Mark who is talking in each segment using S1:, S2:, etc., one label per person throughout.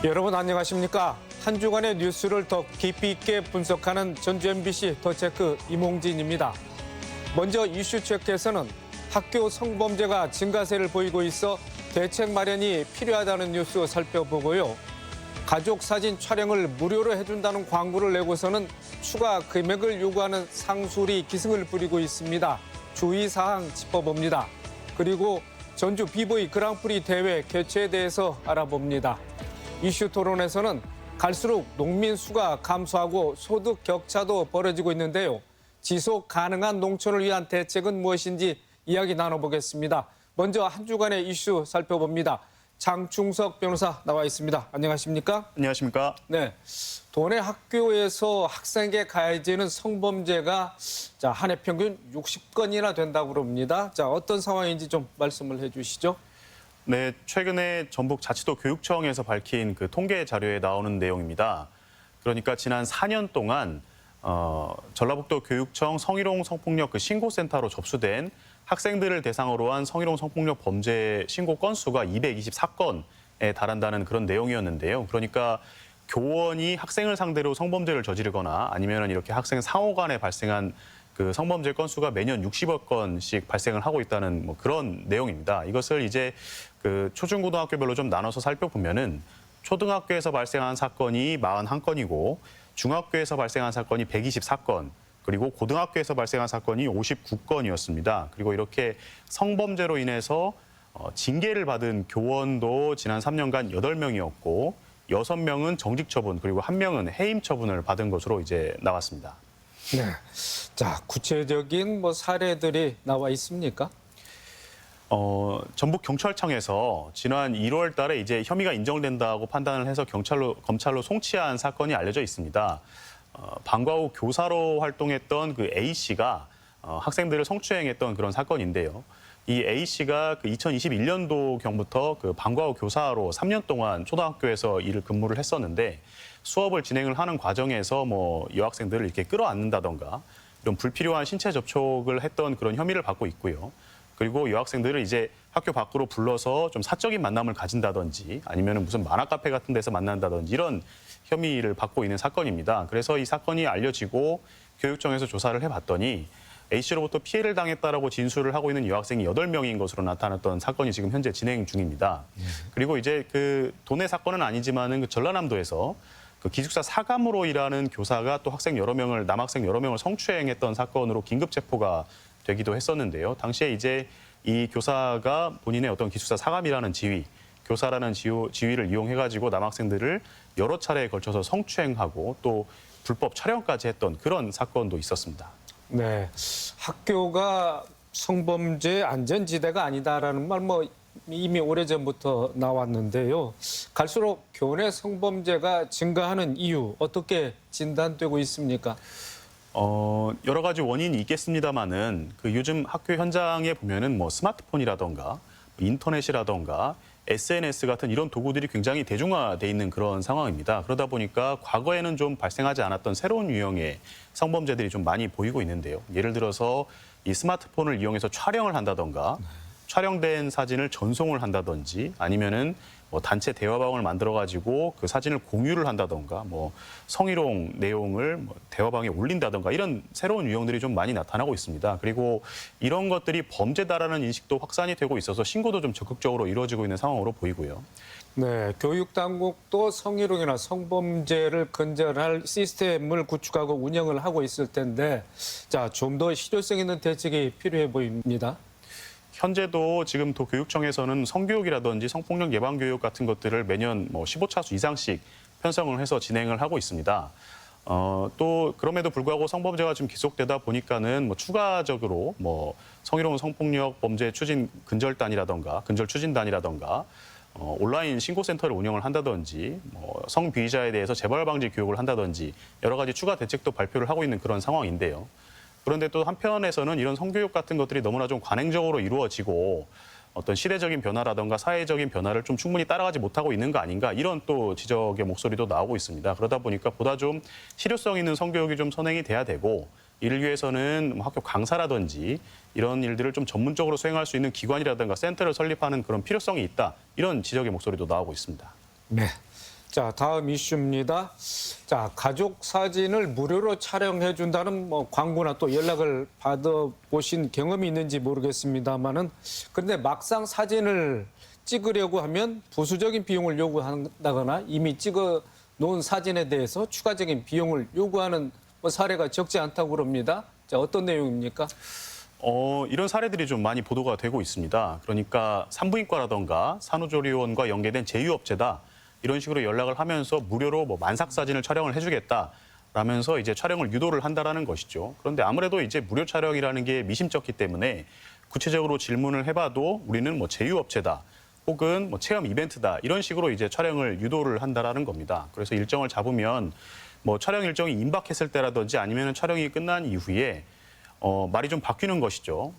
S1: 여러분 안녕하십니까? 한 주간의 뉴스를 더 깊이 있게 분석하는 전주 MBC 더체크 이몽진입니다. 먼저 이슈 체크에서는 학교 성범죄가 증가세를 보이고 있어 대책 마련이 필요하다는 뉴스 살펴보고요. 가족 사진 촬영을 무료로 해준다는 광고를 내고서는 추가 금액을 요구하는 상술이 기승을 부리고 있습니다. 주의사항 짚어봅니다. 그리고 전주 비보이 그랑프리 대회 개최에 대해서 알아봅니다. 이슈 토론에서는 갈수록 농민 수가 감소하고 소득 격차도 벌어지고 있는데요. 지속 가능한 농촌을 위한 대책은 무엇인지 이야기 나눠보겠습니다. 먼저 한 주간의 이슈 살펴봅니다. 장충석 변호사 나와 있습니다. 안녕하십니까?
S2: 안녕하십니까?
S1: 네, 도내 학교에서 학생에게 가해지는 성범죄가 한 해 평균 60건이나 된다고 그럽니다. 어떤 상황인지 좀 말씀을 해주시죠.
S2: 네, 최근에 전북자치도 교육청에서 밝힌 그 통계 자료에 나오는 내용입니다. 그러니까 지난 4년 동안 전라북도 교육청 성희롱 성폭력 그 신고센터로 접수된 학생들을 대상으로 한 성희롱 성폭력 범죄 신고 건수가 224건에 달한다는 그런 내용이었는데요. 그러니까 교원이 학생을 상대로 성범죄를 저지르거나 아니면 이렇게 학생 상호 간에 발생한 그 성범죄 건수가 매년 60여 건씩 발생을 하고 있다는 그런 내용입니다. 이것을 이제 그 초중고등학교별로 좀 나눠서 살펴보면은 초등학교에서 발생한 사건이 41건이고 중학교에서 발생한 사건이 124건, 그리고 고등학교에서 발생한 사건이 59건이었습니다. 그리고 이렇게 성범죄로 인해서 징계를 받은 교원도 지난 3년간 8명이었고 6명은 정직 처분, 그리고 1명은 해임 처분을 받은 것으로 이제 나왔습니다.
S1: 네, 구체적인 사례들이 나와 있습니까?
S2: 전북 경찰청에서 지난 1월 달에 이제 혐의가 인정된다고 판단을 해서 검찰로 송치한 사건이 알려져 있습니다. 방과 후 교사로 활동했던 그 A 씨가 학생들을 성추행했던 그런 사건인데요. 이 A 씨가 그 2021년도경부터 그 방과 후 교사로 3년 동안 초등학교에서 근무를 했었는데 수업을 진행을 하는 과정에서 여학생들을 이렇게 끌어안는다던가 이런 불필요한 신체 접촉을 했던 그런 혐의를 받고 있고요. 그리고 여학생들을 이제 학교 밖으로 불러서 좀 사적인 만남을 가진다든지 아니면 무슨 만화 카페 같은 데서 만난다든지 이런 혐의를 받고 있는 사건입니다. 그래서 이 사건이 알려지고 교육청에서 조사를 해봤더니 A씨로부터 피해를 당했다라고 진술을 하고 있는 여학생이 8명인 것으로 나타났던 사건이 지금 현재 진행 중입니다. 그리고 이제 그 도내 사건은 아니지만은 그 전라남도에서 그 기숙사 사감으로 일하는 교사가 또 남학생 여러 명을 성추행했던 사건으로 긴급 체포가 되기도 했었는데요. 당시에 이제 이 교사가 본인의 어떤 기숙사 사감이라는 교사라는 지위를 이용해가지고 남학생들을 여러 차례에 걸쳐서 성추행하고 또 불법 촬영까지 했던 그런 사건도 있었습니다.
S1: 네, 학교가 성범죄 안전지대가 아니다라는 말 이미 오래전부터 나왔는데요. 갈수록 교내 성범죄가 증가하는 이유 어떻게 진단되고 있습니까?
S2: 여러 가지 원인이 있겠습니다만은 그 요즘 학교 현장에 보면은 스마트폰이라던가 인터넷이라던가 SNS 같은 이런 도구들이 굉장히 대중화돼 있는 그런 상황입니다. 그러다 보니까 과거에는 좀 발생하지 않았던 새로운 유형의 성범죄들이 좀 많이 보이고 있는데요. 예를 들어서 이 스마트폰을 이용해서 촬영을 한다던가 촬영된 사진을 전송을 한다든지 아니면은 단체 대화방을 만들어가지고 그 사진을 공유를 한다던가 성희롱 내용을 대화방에 올린다던가 이런 새로운 유형들이 좀 많이 나타나고 있습니다. 그리고 이런 것들이 범죄다라는 인식도 확산이 되고 있어서 신고도 좀 적극적으로 이루어지고 있는 상황으로 보이고요.
S1: 네, 교육당국도 성희롱이나 성범죄를 근절할 시스템을 구축하고 운영을 하고 있을 텐데 좀 더 실효성 있는 대책이 필요해 보입니다.
S2: 현재도 지금 도교육청에서는 성교육이라든지 성폭력 예방 교육 같은 것들을 매년 15차수 이상씩 편성을 해서 진행을 하고 있습니다. 또 그럼에도 불구하고 성범죄가 좀 계속되다 보니까는 추가적으로 성희롱 성폭력 범죄 추진 근절단이라던가 근절 추진단이라던가 온라인 신고센터를 운영을 한다든지 성비의자에 대해서 재발 방지 교육을 한다든지 여러 가지 추가 대책도 발표를 하고 있는 그런 상황인데요. 그런데 또 한편에서는 이런 성교육 같은 것들이 너무나 좀 관행적으로 이루어지고 어떤 시대적인 변화라든가 사회적인 변화를 좀 충분히 따라가지 못하고 있는 거 아닌가 이런 또 지적의 목소리도 나오고 있습니다. 그러다 보니까 보다 좀 실효성 있는 성교육이 좀 선행이 돼야 되고 이를 위해서는 학교 강사라든지 이런 일들을 좀 전문적으로 수행할 수 있는 기관이라든가 센터를 설립하는 그런 필요성이 있다. 이런 지적의 목소리도 나오고 있습니다.
S1: 네. 자, 다음 이슈입니다. 자, 가족 사진을 무료로 촬영해 준다는 광고나 또 연락을 받아보신 경험이 있는지 모르겠습니다만은 그런데 막상 사진을 찍으려고 하면 부수적인 비용을 요구한다거나 이미 찍어 놓은 사진에 대해서 추가적인 비용을 요구하는 사례가 적지 않다고 그럽니다. 자, 어떤 내용입니까?
S2: 이런 사례들이 좀 많이 보도가 되고 있습니다. 그러니까 산부인과라던가 산후조리원과 연계된 제휴업체다. 이런 식으로 연락을 하면서 무료로 만삭 사진을 촬영을 해주겠다라면서 이제 촬영을 유도를 한다라는 것이죠. 그런데 아무래도 이제 무료 촬영이라는 게 미심쩍기 때문에 구체적으로 질문을 해봐도 우리는 제휴업체다. 혹은 체험 이벤트다. 이런 식으로 이제 촬영을 유도를 한다라는 겁니다. 그래서 일정을 잡으면 촬영 일정이 임박했을 때라든지 아니면 촬영이 끝난 이후에 말이 좀 바뀌는 것이죠.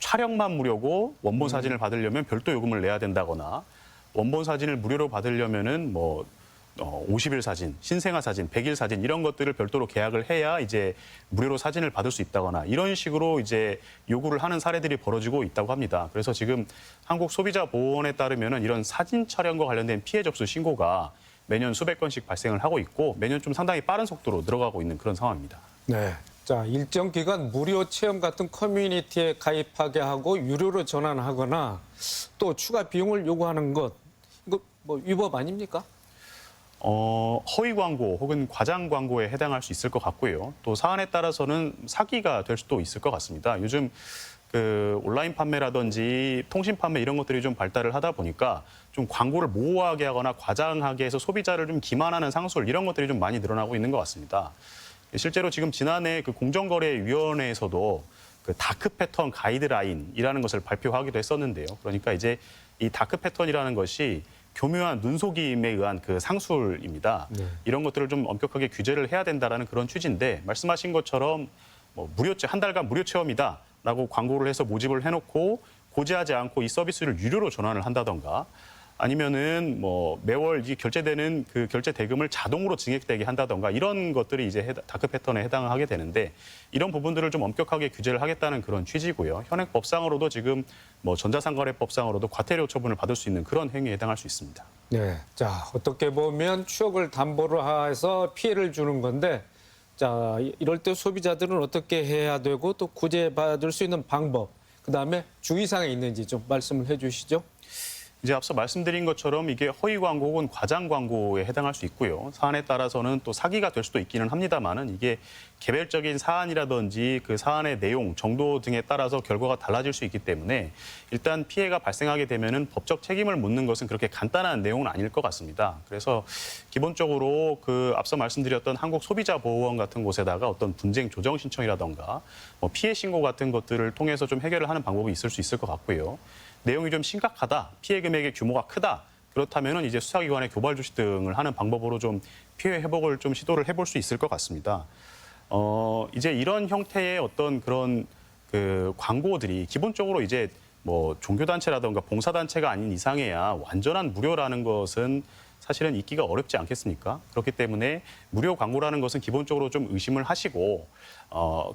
S2: 촬영만 무료고 원본 사진을 받으려면 별도 요금을 내야 된다거나 원본 사진을 무료로 받으려면은 50일 사진, 신생아 사진, 100일 사진 이런 것들을 별도로 계약을 해야 이제 무료로 사진을 받을 수 있다거나 이런 식으로 이제 요구를 하는 사례들이 벌어지고 있다고 합니다. 그래서 지금 한국소비자보호원에 따르면은 이런 사진 촬영과 관련된 피해 접수 신고가 매년 수백 건씩 발생을 하고 있고 매년 좀 상당히 빠른 속도로 늘어가고 있는 그런 상황입니다.
S1: 네. 자, 일정 기간 무료 체험 같은 커뮤니티에 가입하게 하고 유료로 전환하거나 또 추가 비용을 요구하는 것, 이거 위법 아닙니까?
S2: 허위 광고 혹은 과장 광고에 해당할 수 있을 것 같고요. 또 사안에 따라서는 사기가 될 수도 있을 것 같습니다. 요즘 온라인 판매라든지 통신 판매 이런 것들이 좀 발달을 하다 보니까 좀 광고를 모호하게 하거나 과장하게 해서 소비자를 좀 기만하는 상술 이런 것들이 좀 많이 늘어나고 있는 것 같습니다. 실제로 지금 지난해 공정거래위원회에서도 다크 패턴 가이드라인이라는 것을 발표하기도 했었는데요. 그러니까 이제 이 다크 패턴이라는 것이 교묘한 눈속임에 의한 상술입니다. 네. 이런 것들을 좀 엄격하게 규제를 해야 된다라는 그런 취지인데 말씀하신 것처럼 한 달간 무료 체험이다라고 광고를 해서 모집을 해놓고 고지하지 않고 이 서비스를 유료로 전환을 한다던가 아니면은 매월 이 결제되는 그 결제 대금을 자동으로 증액되게 한다던가 이런 것들이 이제 다크 패턴에 해당하게 되는데 이런 부분들을 좀 엄격하게 규제를 하겠다는 그런 취지고요. 현행 법상으로도 지금 전자상거래법상으로도 과태료 처분을 받을 수 있는 그런 행위에 해당할 수 있습니다.
S1: 네, 자 어떻게 보면 추억을 담보로 해서 피해를 주는 건데, 자 이럴 때 소비자들은 어떻게 해야 되고 또 구제받을 수 있는 방법, 그 다음에 주의사항이 있는지 좀 말씀을 해주시죠.
S2: 이제 앞서 말씀드린 것처럼 이게 허위 광고 혹은 과장 광고에 해당할 수 있고요. 사안에 따라서는 또 사기가 될 수도 있기는 합니다만은 이게 개별적인 사안이라든지 그 사안의 내용, 정도 등에 따라서 결과가 달라질 수 있기 때문에 일단 피해가 발생하게 되면은 법적 책임을 묻는 것은 그렇게 간단한 내용은 아닐 것 같습니다. 그래서 기본적으로 앞서 말씀드렸던 한국소비자보호원 같은 곳에다가 어떤 분쟁 조정 신청이라던가 피해 신고 같은 것들을 통해서 좀 해결을 하는 방법이 있을 수 있을 것 같고요. 내용이 좀 심각하다, 피해 금액의 규모가 크다, 그렇다면은 이제 수사기관에 교발 조치 등을 하는 방법으로 좀 피해 회복을 좀 시도를 해볼 수 있을 것 같습니다. 이제 이런 형태의 어떤 그런 광고들이 기본적으로 이제 종교단체라든가 봉사단체가 아닌 이상해야 완전한 무료라는 것은 사실은 있기가 어렵지 않겠습니까? 그렇기 때문에 무료 광고라는 것은 기본적으로 좀 의심을 하시고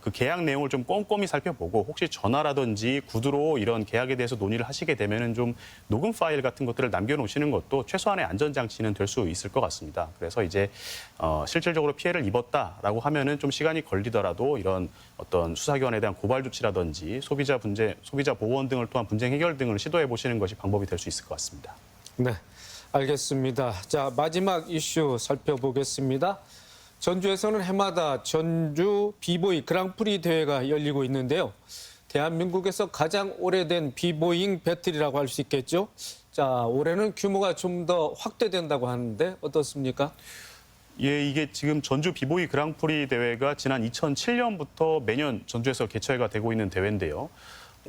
S2: 그 계약 내용을 좀 꼼꼼히 살펴보고 혹시 전화라든지 구두로 이런 계약에 대해서 논의를 하시게 되면은 좀 녹음 파일 같은 것들을 남겨놓으시는 것도 최소한의 안전장치는 될 수 있을 것 같습니다. 그래서 이제 실질적으로 피해를 입었다라고 하면은 좀 시간이 걸리더라도 이런 어떤 수사기관에 대한 고발 조치라든지 소비자 보호원 등을 통한 분쟁 해결 등을 시도해 보시는 것이 방법이 될 수 있을 것 같습니다.
S1: 네. 알겠습니다. 자, 마지막 이슈 살펴보겠습니다. 전주에서는 해마다 전주 비보이 그랑프리 대회가 열리고 있는데요. 대한민국에서 가장 오래된 비보잉 배틀이라고 할 수 있겠죠. 자, 올해는 규모가 좀 더 확대된다고 하는데 어떻습니까?
S2: 예, 이게 지금 전주 비보이 그랑프리 대회가 지난 2007년부터 매년 전주에서 개최가 되고 있는 대회인데요.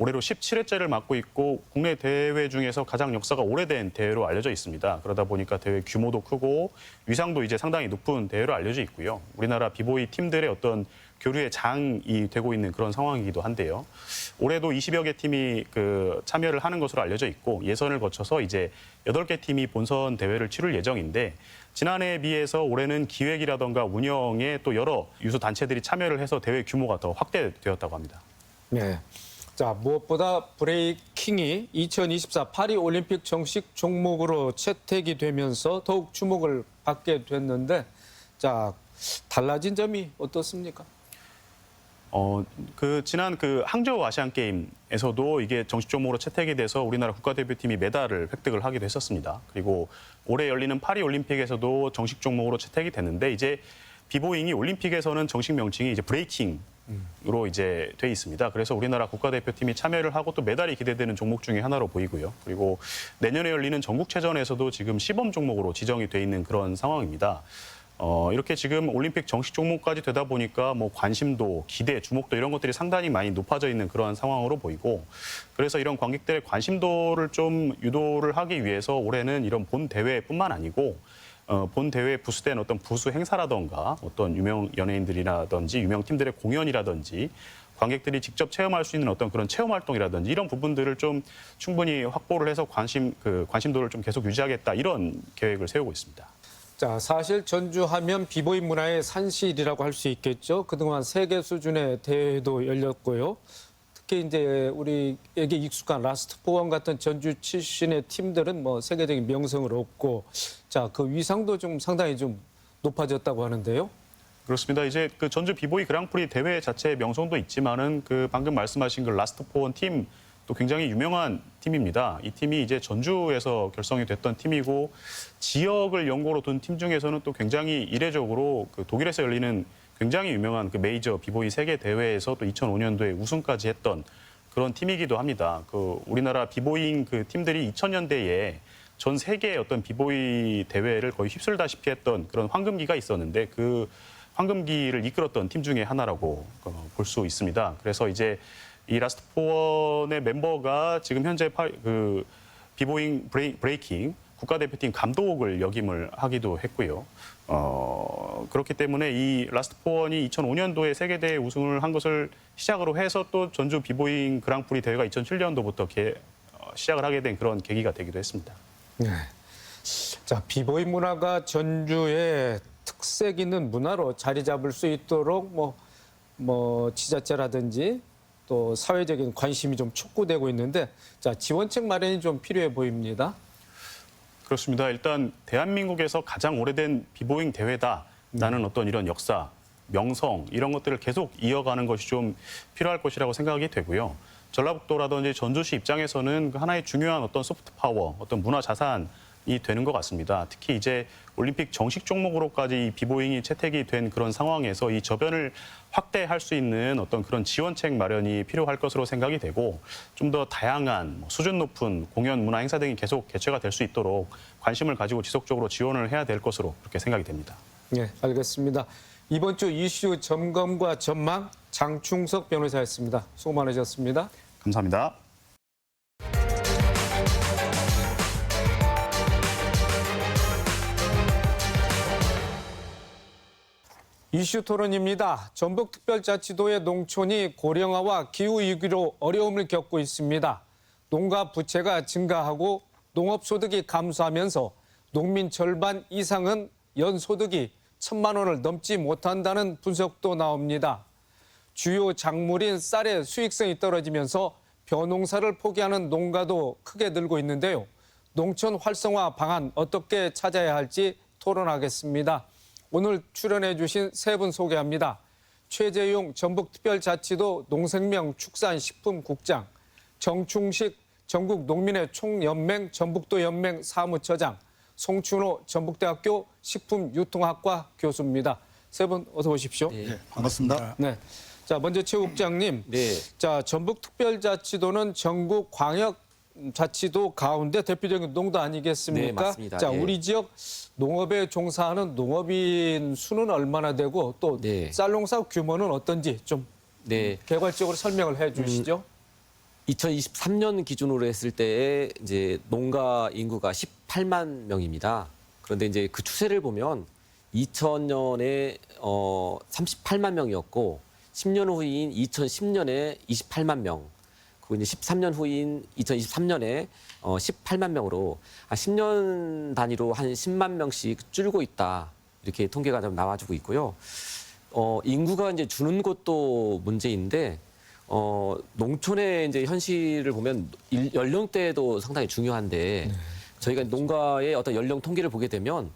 S2: 올해로 17회째를 맞고 있고 국내 대회 중에서 가장 역사가 오래된 대회로 알려져 있습니다. 그러다 보니까 대회 규모도 크고 위상도 이제 상당히 높은 대회로 알려져 있고요. 우리나라 비보이 팀들의 어떤 교류의 장이 되고 있는 그런 상황이기도 한데요. 올해도 20여 개 팀이 참여를 하는 것으로 알려져 있고 예선을 거쳐서 이제 8개 팀이 본선 대회를 치를 예정인데 지난해에 비해서 올해는 기획이라던가 운영에 또 여러 유소 단체들이 참여를 해서 대회 규모가 더 확대되었다고 합니다.
S1: 네. 자, 무엇보다 브레이킹이 2024 파리 올림픽 정식 종목으로 채택이 되면서 더욱 주목을 받게 됐는데, 자, 달라진 점이 어떻습니까?
S2: 지난 항저우 아시안 게임에서도 이게 정식 종목으로 채택이 돼서 우리나라 국가대표팀이 메달을 획득을 하기도 했었습니다. 그리고 올해 열리는 파리 올림픽에서도 정식 종목으로 채택이 됐는데 이제 비보잉이 올림픽에서는 정식 명칭이 이제 브레이킹으로 이제 돼 있습니다. 그래서 우리나라 국가대표팀이 참여를 하고 또 메달이 기대되는 종목 중에 하나로 보이고요. 그리고 내년에 열리는 전국체전에서도 지금 시범 종목으로 지정이 돼 있는 그런 상황입니다. 이렇게 지금 올림픽 정식 종목까지 되다 보니까 뭐 관심도, 기대, 주목도 이런 것들이 상당히 많이 높아져 있는 그런 상황으로 보이고 그래서 이런 관객들의 관심도를 좀 유도를 하기 위해서 올해는 이런 본 대회뿐만 아니고 본 대회에 부수된 어떤 부수 행사라던가 어떤 유명 연예인들이라든지 유명 팀들의 공연이라든지 관객들이 직접 체험할 수 있는 어떤 그런 체험 활동이라든지 이런 부분들을 좀 충분히 확보를 해서 관심도를 좀 계속 유지하겠다 이런 계획을 세우고 있습니다.
S1: 자, 사실 전주하면 비보이 문화의 산실이라고 할 수 있겠죠. 그동안 세계 수준의 대회도 열렸고요. 특히 이제 우리에게 익숙한 라스트포원 같은 전주 출신의 팀들은 뭐 세계적인 명성을 얻고, 자, 그 위상도 좀 상당히 좀 높아졌다고 하는데요.
S2: 그렇습니다. 이제 그 전주 비보이 그랑프리 대회 자체의 명성도 있지만은 방금 말씀하신 그 라스트포원 팀 또 굉장히 유명한 팀입니다. 이 팀이 이제 전주에서 결성이 됐던 팀이고 지역을 연고로 둔 팀 중에서는 또 굉장히 이례적으로 그 독일에서 열리는 굉장히 유명한 그 메이저 비보이 세계 대회에서 또 2005년도에 우승까지 했던 그런 팀이기도 합니다. 그 우리나라 비보잉 그 팀들이 2000년대에 전 세계의 어떤 비보이 대회를 거의 휩쓸다시피 했던 그런 황금기가 있었는데 그 황금기를 이끌었던 팀 중에 하나라고 볼 수 있습니다. 그래서 이제 이 라스트포원의 멤버가 지금 현재 그 비보잉 브레이킹 국가대표팀 감독을 역임을 하기도 했고요. 그렇기 때문에 이 라스트포원이 2005년도에 세계대회 우승을 한 것을 시작으로 해서 또 전주 비보잉 그랑프리 대회가 2007년도부터 시작을 하게 된 그런 계기가 되기도 했습니다.
S1: 네. 자, 비보이 문화가 전주의 특색 있는 문화로 자리 잡을 수 있도록 뭐 지자체라든지 또 사회적인 관심이 좀 촉구되고 있는데, 자, 지원책 마련이 좀 필요해 보입니다.
S2: 그렇습니다. 일단 대한민국에서 가장 오래된 비보잉 대회다라는 어떤 이런 역사, 명성 이런 것들을 계속 이어가는 것이 좀 필요할 것이라고 생각이 되고요. 전라북도라든지 전주시 입장에서는 하나의 중요한 어떤 소프트 파워, 어떤 문화 자산이 되는 것 같습니다. 특히 이제 올림픽 정식 종목으로까지 이 비보잉이 채택이 된 그런 상황에서 이 저변을 확대할 수 있는 어떤 그런 지원책 마련이 필요할 것으로 생각이 되고 좀 더 다양한 수준 높은 공연, 문화 행사 등이 계속 개최가 될 수 있도록 관심을 가지고 지속적으로 지원을 해야 될 것으로 그렇게 생각이 됩니다.
S1: 네, 알겠습니다. 이번 주 이슈 점검과 전망 장충석 변호사였습니다. 수고 많으셨습니다.
S2: 감사합니다.
S1: 이슈 토론입니다. 전북특별자치도의 농촌이 고령화와 기후위기로 어려움을 겪고 있습니다. 농가 부채가 증가하고 농업소득이 감소하면서 농민 절반 이상은 연소득이 1,000만 원을 넘지 못한다는 분석도 나옵니다. 주요 작물인 쌀의 수익성이 떨어지면서 벼농사를 포기하는 농가도 크게 늘고 있는데요. 농촌 활성화 방안 어떻게 찾아야 할지 토론하겠습니다. 오늘 출연해 주신 세 분 소개합니다. 최재용 전북특별자치도 농생명축산식품국장, 정충식 전국농민의 총연맹 전북도연맹 사무처장, 송춘호 전북대학교 식품유통학과 교수입니다. 세 분 어서 오십시오.
S3: 네, 반갑습니다.
S1: 네. 자, 먼저 최 국장님.
S3: 네.
S1: 자, 전북특별자치도는 전국 광역자치도 가운데 대표적인 농도 아니겠습니까?
S3: 네, 맞습니다.
S1: 자,
S3: 네.
S1: 우리 지역 농업에 종사하는 농업인 수는 얼마나 되고 또
S3: 네.
S1: 쌀농사 규모는 어떤지 좀
S3: 네.
S1: 개괄적으로 설명을 해 주시죠.
S3: 2023년 기준으로 했을 때 이제 농가 인구가 18만 명입니다. 그런데 이제 그 추세를 보면 2000년에 38만 명이었고 10년 후인 2010년에 28만 명, 그리고 이제 13년 후인 2023년에 18만 명으로 10년 단위로 한 10만 명씩 줄고 있다. 이렇게 통계가 좀 나와주고 있고요. 인구가 이제 주는 것도 문제인데 농촌의 이제 현실을 보면 연령대도 상당히 중요한데 저희가 농가의 어떤 연령 통계를 보게 되면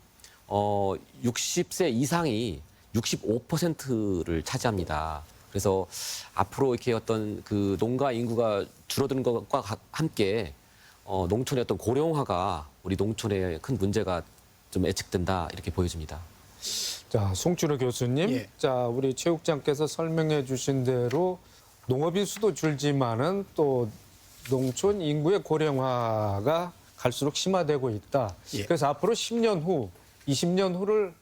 S3: 60세 이상이 65%를 차지합니다. 그래서 앞으로 이렇게 어떤 그 농가 인구가 줄어드는 것과 함께 농촌의 어떤 고령화가 우리 농촌의 큰 문제가 좀 예측된다 이렇게 보여집니다.
S1: 자, 송준호 교수님.
S4: 예.
S1: 자, 우리 체육장께서 설명해 주신 대로 농업인 수도 줄지만은 또 농촌 인구의 고령화가 갈수록 심화되고 있다.
S4: 예.
S1: 그래서 앞으로 10년 후, 20년 후를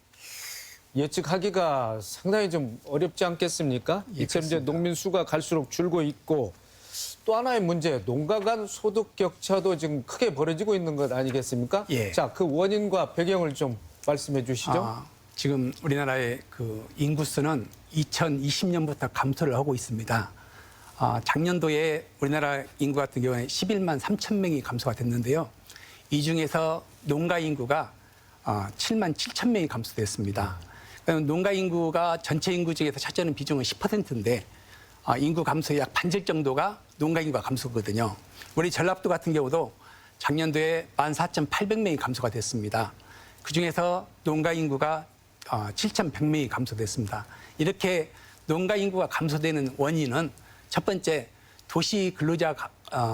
S1: 예측하기가 상당히 좀 어렵지 않겠습니까?
S4: 예,
S1: 이처럼 이제
S4: 그렇습니다.
S1: 농민 수가 갈수록 줄고 있고 또 하나의 문제, 농가 간 소득 격차도 지금 크게 벌어지고 있는 것 아니겠습니까?
S4: 예.
S1: 자, 그 원인과 배경을 좀 말씀해 주시죠.
S4: 지금 우리나라의 그 인구수는 2020년부터 감소를 하고 있습니다. 작년도에 우리나라 인구 같은 경우에 11만 3천 명이 감소가 됐는데요. 이 중에서 농가 인구가 7만 7천 명이 감소됐습니다. 그러니까 농가 인구가 전체 인구 중에서 차지하는 비중은 10%인데 인구 감소의 약 반절 정도가 농가 인구가 감소거든요. 우리 전라도 같은 경우도 작년도에 14,800명이 감소가 됐습니다. 그중에서 농가 인구가 7,100명이 감소됐습니다. 이렇게 농가 인구가 감소되는 원인은 첫 번째 도시 근로자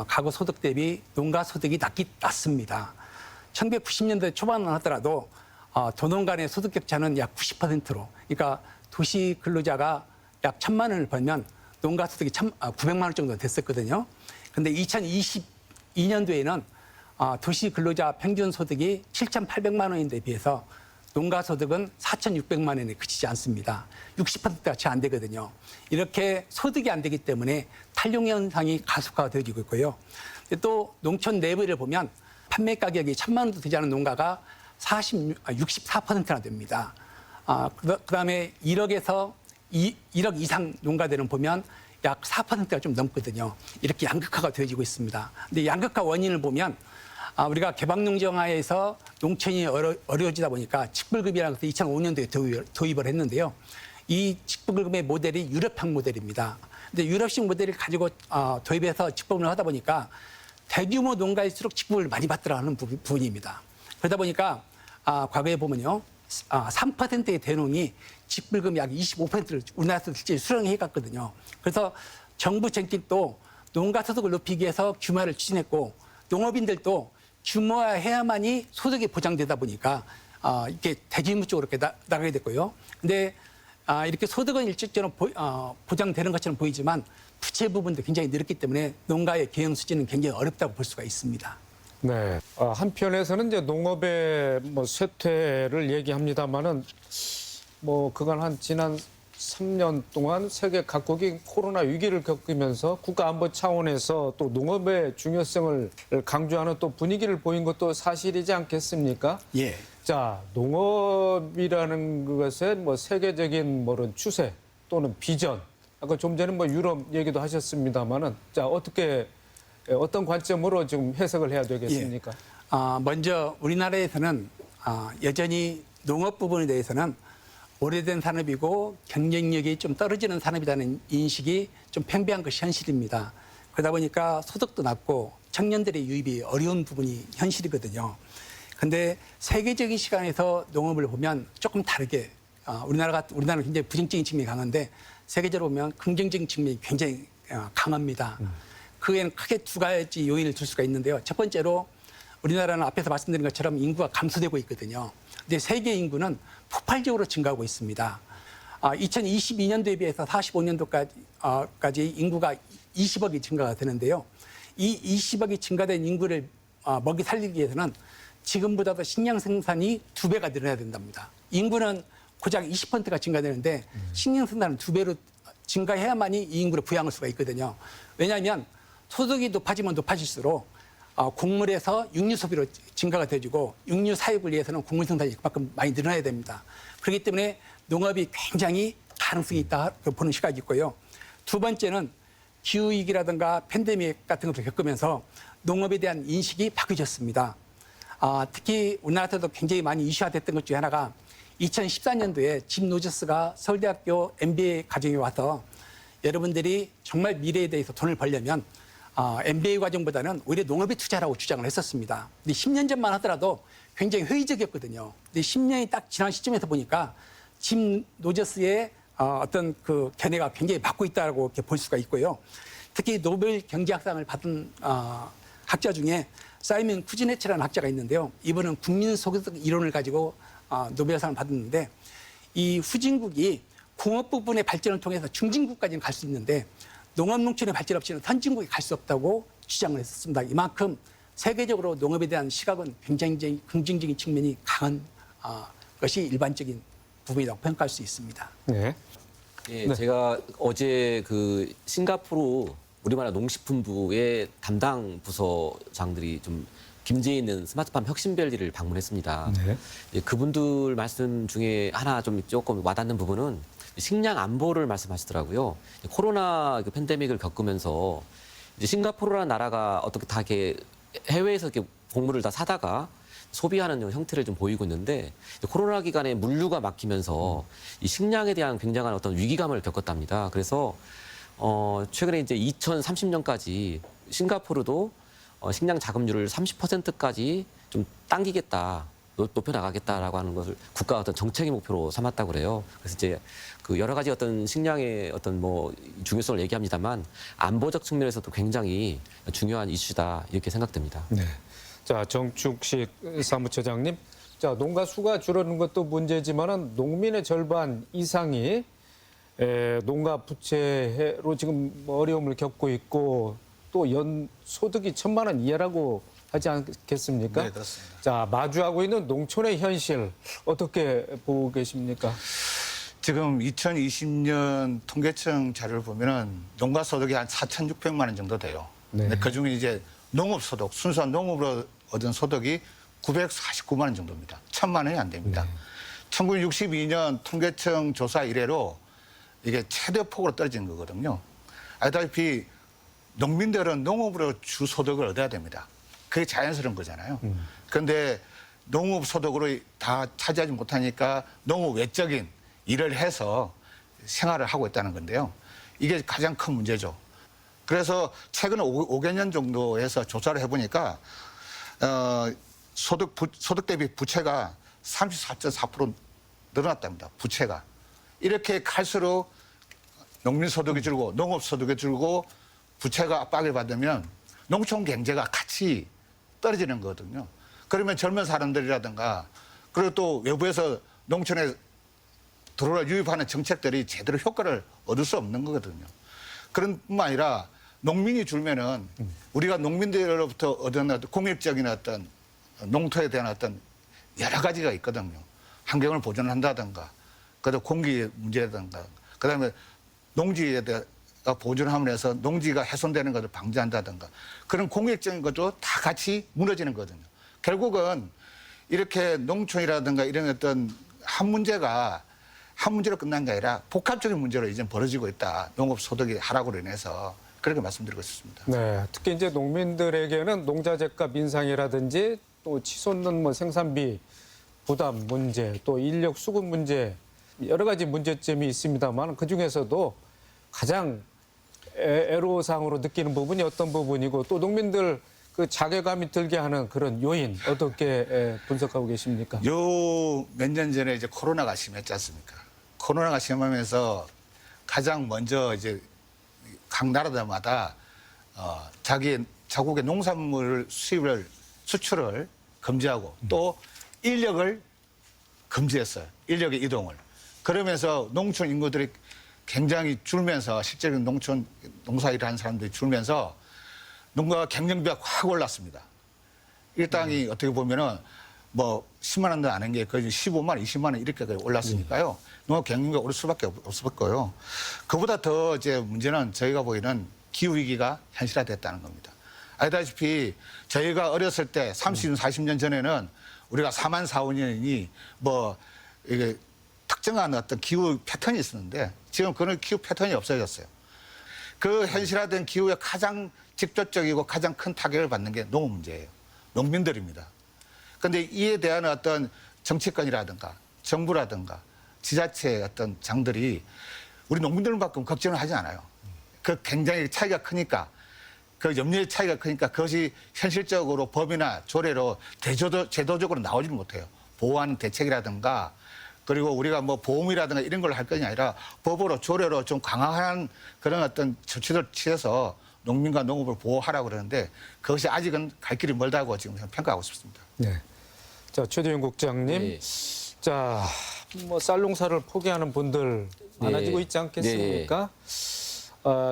S4: 가구 소득 대비 농가 소득이 낮습니다. 1990년대 초반만 하더라도 도농 간의 소득 격차는 약 90%로, 그러니까 도시 근로자가 약 1,000만 원을 벌면 농가 소득이 900만 원 정도 됐었거든요. 그런데 2022년도에는 도시 근로자 평균 소득이 7,800만 원인데 비해서 농가 소득은 4,600만 원에 그치지 않습니다. 60%가 채 안 되거든요. 이렇게 소득이 안 되기 때문에 탈용 현상이 가속화되고 있고요. 또 농촌 내부를 보면 판매 가격이 1,000만 원도 되지 않은 농가가 64%나 됩니다. 그다음에 1억에서 1억 이상 농가들은 보면 약 4%가 좀 넘거든요. 이렇게 양극화가 되어지고 있습니다. 근데 양극화 원인을 보면 우리가 개방농정화에서 농촌이 어려워지다 보니까 직불급이라는 것을 2005년도에 도입을 했는데요. 이 직불급의 모델이 유럽형 모델입니다. 근데 유럽식 모델을 가지고 도입해서 직불을 하다 보니까 대규모 농가일수록 직불을 많이 받더라는 부분입니다. 그러다 보니까 과거에 보면요. 3%의 대농이 직불금 약 25%를 우리나라에서 실제 수령해 갔거든요. 그래서 정부 정책도 농가 소득을 높이기 위해서 규모화를 추진했고 농업인들도 규모화해야만이 소득이 보장되다 보니까 이렇게 대규모 쪽으로 이렇게 나가게 됐고요. 근데 이렇게 소득은 일정적으로 보장되는 것처럼 보이지만 부채 부분도 굉장히 늘었기 때문에 농가의 경영 수준은 굉장히 어렵다고 볼 수가 있습니다.
S1: 네. 한편에서는 이제 농업의 쇠퇴를 얘기합니다만은 그간 한 지난 3년 동안 세계 각국이 코로나 위기를 겪으면서 국가안보 차원에서 또 농업의 중요성을 강조하는 또 분위기를 보인 것도 사실이지 않겠습니까?
S4: 예.
S1: 자, 농업이라는 것의 세계적인 추세 또는 비전. 아까 좀 전에 유럽 얘기도 하셨습니다만은 자, 어떤 관점으로 좀 해석을 해야 되겠습니까?
S4: 예. 먼저 우리나라에서는 여전히 농업 부분에 대해서는 오래된 산업이고 경쟁력이 좀 떨어지는 산업이라는 인식이 좀 팽배한 것이 현실입니다. 그러다 보니까 소득도 낮고 청년들의 유입이 어려운 부분이 현실이거든요. 그런데 세계적인 시간에서 농업을 보면 조금 다르게 우리나라는 굉장히 부정적인 측면이 강한데 세계적으로 보면 긍정적인 측면이 굉장히 강합니다. 그에는 크게 두 가지 요인을 들 수가 있는데요. 첫 번째로 우리나라는 앞에서 말씀드린 것처럼 인구가 감소되고 있거든요. 근데 세계 인구는 폭발적으로 증가하고 있습니다. 2022년도에 비해서 45년도까지 인구가 20억이 증가가 되는데요. 이 20억이 증가된 인구를 먹이 살리기 위해서는 지금보다도 식량 생산이 2배가 늘어나야 된답니다. 인구는 고작 20%가 증가되는데 식량 생산은 2배로 증가해야만이 이 인구를 부양할 수가 있거든요. 왜냐하면 소득이 높아지면 높아질수록 곡물에서 육류 소비로 증가가 되어지고 육류 사육을 위해서는 곡물 생산이 그만큼 많이 늘어나야 됩니다. 그렇기 때문에 농업이 굉장히 가능성이 있다 보는 시각이 있고요. 두 번째는 기후위기라든가 팬데믹 같은 것을 겪으면서 농업에 대한 인식이 바뀌어졌습니다. 특히 우리나라에서도 굉장히 많이 이슈화됐던 것 중에 하나가 2014년도에 짐 노저스가 서울대학교 MBA 과정에 와서 여러분들이 정말 미래에 대해서 돈을 벌려면 MBA 과정보다는 오히려 농업에 투자라고 주장을 했었습니다. 근데 10년 전만 하더라도 굉장히 회의적이었거든요. 근데 10년이 딱 지난 시점에서 보니까 짐 노저스의 어떤 그 견해가 굉장히 맞고 있다고 이렇게 볼 수가 있고요. 특히 노벨 경제학상을 받은 학자 중에 사이먼 쿠즈네츠라는 학자가 있는데요. 이분은 국민소득 이론을 가지고 노벨상을 받았는데 이 후진국이 공업 부분의 발전을 통해서 중진국까지는 갈 수 있는데 농업 농촌의 발전 없이는 선진국에 갈 수 없다고 주장을 했었습니다. 이만큼 세계적으로 농업에 대한 시각은 굉장히 긍정적인 측면이 강한 것이 일반적인 부분이라고 평가할 수 있습니다.
S1: 네.
S3: 예, 제가 어제 그 싱가포르 우리나라 농식품부의 담당 부서장들이 좀 김제에 있는 스마트팜 혁신밸리를 방문했습니다.
S1: 네.
S3: 예, 그분들 말씀 중에 하나 좀 조금 와닿는 부분은 식량 안보를 말씀하시더라고요. 코로나 그 팬데믹을 겪으면서 이제 싱가포르라는 나라가 어떻게 다 이렇게 해외에서 이렇게 곡물을 다 사다가 소비하는 형태를 좀 보이고 있는데 코로나 기간에 물류가 막히면서 이 식량에 대한 굉장한 어떤 위기감을 겪었답니다. 그래서 최근에 이제 2030년까지 싱가포르도 식량 자급률을 30%까지 좀 당기겠다, 높여 나가겠다라고 하는 것을 국가 어떤 정책의 목표로 삼았다고 그래요. 그래서 이제 그 여러 가지 어떤 식량의 어떤 뭐 중요성을 얘기합니다만 안보적 측면에서도 굉장히 중요한 이슈다 이렇게 생각됩니다.
S1: 네. 자, 정축식 사무처장님. 자, 농가 수가 줄어드는 것도 문제지만은 농민의 절반 이상이 농가 부채로 지금 어려움을 겪고 있고 또 연 소득이 1,000만 원 이하라고 하지 않겠습니까?
S5: 네, 그렇습니다.
S1: 자, 마주하고 있는 농촌의 현실 어떻게 보고 계십니까?
S5: 지금 2020년 통계청 자료를 보면은 농가 소득이 한 4,600만 원 정도 돼요.
S1: 네.
S5: 근데 그중에 이제 농업 소득, 순수한 농업으로 얻은 소득이 949만 원 정도입니다. 1,000만 원이 안 됩니다. 1962년 통계청 조사 이래로 이게 최대 폭으로 떨어진 거거든요. 알다시피 농민들은 농업으로 주 소득을 얻어야 됩니다. 그게 자연스러운 거잖아요. 그런데 농업 소득으로 다 차지하지 못하니까 농업 외적인 일을 해서 생활을 하고 있다는 건데요. 이게 가장 큰 문제죠. 그래서 최근 5개년 정도 해서 조사를 해보니까 소득 대비 부채가 34.4% 늘어났답니다. 부채가. 이렇게 갈수록 농민 소득이 줄고 농업 소득이 줄고 부채가 압박을 받으면 농촌 경제가 같이 떨어지는 거거든요. 그러면 젊은 사람들이라든가 그리고 또 외부에서 농촌에 들어와 유입하는 정책들이 제대로 효과를 얻을 수 없는 거거든요. 그런 뿐만 아니라 농민이 줄면은 우리가 농민들로부터 얻은 어떤 공익적인 어떤 농토에 대한 어떤 여러 가지가 있거든요. 환경을 보존한다든가, 그다음 공기 문제라든가, 그다음에 농지에 대해 보존하면서 농지가 훼손되는 것을 방지한다든가 그런 공익적인 것도 다 같이 무너지는 거거든요. 결국은 이렇게 농촌이라든가 이런 어떤 한 문제가 한 문제로 끝난 게 아니라 복합적인 문제로 이제 벌어지고 있다. 농업 소득이 하락으로 인해서 그렇게 말씀드리고 싶습니다.
S1: 네, 특히 이제 농민들에게는 농자재값 인상이라든지 또 치솟는 뭐 생산비 부담 문제, 또 인력 수급 문제 여러 가지 문제점이 있습니다만 그 중에서도 가장 애로사항으로 느끼는 부분이 어떤 부분이고 또 농민들 그 자괴감이 들게 하는 그런 요인 어떻게 분석하고 계십니까?
S5: 요 몇 년 전에 이제 코로나가 심했지 않습니까? 코로나가 심하면서 가장 먼저 이제 각 나라들마다 자국의 농산물 수출을 금지하고 또 인력을 금지했어요. 인력의 이동을. 그러면서 농촌 인구들이 굉장히 줄면서 실제로 농촌 농사 일을 하는 사람들이 줄면서 농가 경영비가 확 올랐습니다. 일당이 어떻게 보면은 뭐 10만 원도 안 한 게 거의 15만 원, 20만 원 이렇게 올랐으니까요. 농가 경영비가 오를 수밖에 없을 거예요. 그보다 더 이제 문제는 저희가 보이는 기후 위기가 현실화됐다는 겁니다. 알다시피 저희가 어렸을 때 30년, 40년 전에는 우리가 4만 4, 5년이 뭐 이게 특정한 어떤 기후 패턴이 있었는데 지금 그런 기후 패턴이 없어졌어요. 그 현실화된 기후에 가장 직접적이고 가장 큰 타격을 받는 게 농업 문제예요. 농민들입니다. 그런데 이에 대한 어떤 정치권이라든가 정부라든가 지자체의 어떤 장들이 우리 농민들만큼 걱정을 하지 않아요. 그 굉장히 차이가 크니까 그 염려의 차이가 크니까 그것이 현실적으로 법이나 조례로 제도적으로 나오지는 못해요. 보호하는 대책이라든가 그리고 우리가 뭐 보험이라든가 이런 걸 할 것이 아니라 법으로 조례로 좀 강화한 그런 어떤 조치를 취해서 농민과 농업을 보호하라고 그러는데 그것이 아직은 갈 길이 멀다고 지금 평가하고 싶습니다.
S1: 네. 자, 최대영 국장님.
S3: 네.
S1: 자, 뭐 쌀농사를 포기하는 분들 많아지고
S3: 네.
S1: 있지 않겠습니까?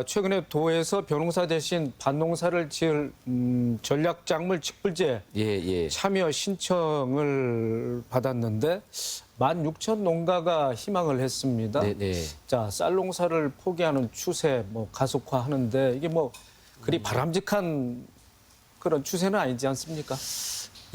S1: 최근에 도에서 벼농사 대신 밭농사를 지을 전략작물 직불제
S3: 예.
S1: 참여 신청을 받았는데 16,000 농가가 희망을 했습니다.
S3: 네.
S1: 자, 쌀농사를 포기하는 추세 뭐 가속화하는데 이게 뭐 그리 바람직한 그런 추세는 아니지 않습니까?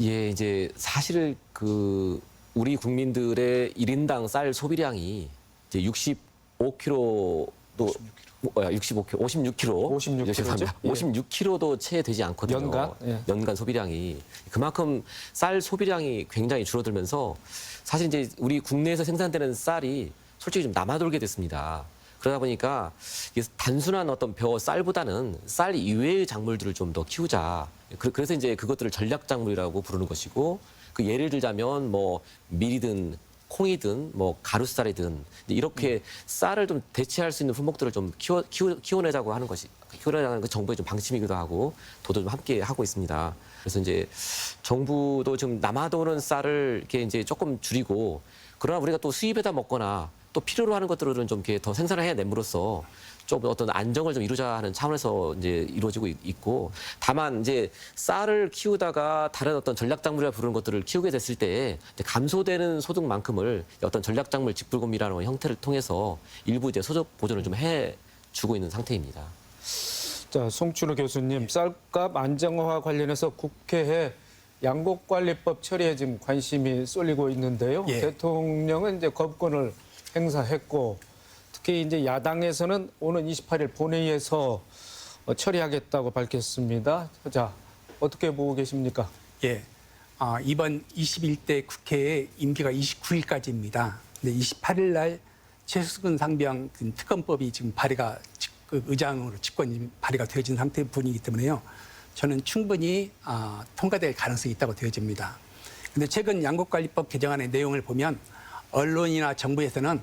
S3: 예, 이제 사실 그 우리 국민들의 1인당 쌀 소비량이 이제 65kg도 56kg. 죄송합니다.
S1: 예.
S3: 56kg도 채 되지 않거든요.
S1: 연간? 예.
S3: 연간 소비량이. 그만큼 쌀 소비량이 굉장히 줄어들면서 사실 이제 우리 국내에서 생산되는 쌀이 솔직히 좀 남아돌게 됐습니다. 그러다 보니까 이게 단순한 어떤 쌀보다는 쌀 이외의 작물들을 좀 더 키우자. 그래서 이제 그것들을 전략 작물이라고 부르는 것이고 그 예를 들자면 뭐 밀이든 콩이든 뭐 가루쌀이든 이렇게 쌀을 좀 대체할 수 있는 품목들을 좀 키워내자고 하는 것이 키워내자는 그 정부의 좀 방침이기도 하고 도도 좀 함께 하고 있습니다. 그래서 이제 정부도 지금 남아도는 쌀을 이렇게 이제 조금 줄이고 그러나 우리가 또 수입에다 먹거나 또 필요로 하는 것들은 좀 이렇게 더 생산을 해냄으로써 좀 어떤 안정을 좀 이루자 하는 차원에서 이제 이루어지고 있고 다만 이제 쌀을 키우다가 다른 어떤 전략작물이라 부르는 것들을 키우게 됐을 때 이제 감소되는 소득만큼을 어떤 전략작물 직불금이라는 형태를 통해서 일부 이제 소득 보전을 좀 해주고 있는 상태입니다.
S1: 자, 송춘우 교수님, 쌀값 안정화 관련해서 국회에 양곡관리법 처리에 지금 관심이 쏠리고 있는데요.
S4: 예.
S1: 대통령은 이제 거부권을 행사했고 특히 이제 야당에서는 오는 28일 본회의에서 처리하겠다고 밝혔습니다. 자, 어떻게 보고 계십니까?
S4: 예. 이번 21대 국회의 임기가 29일까지입니다. 근데 28일 날 최수근 상병 특검법이 지금 발의가 의장으로 집권 발의가 되어진 상태의 분이기 때문에요. 저는 충분히 통과될 가능성이 있다고 되어집니다. 그런데 최근 양곡관리법 개정안의 내용을 보면 언론이나 정부에서는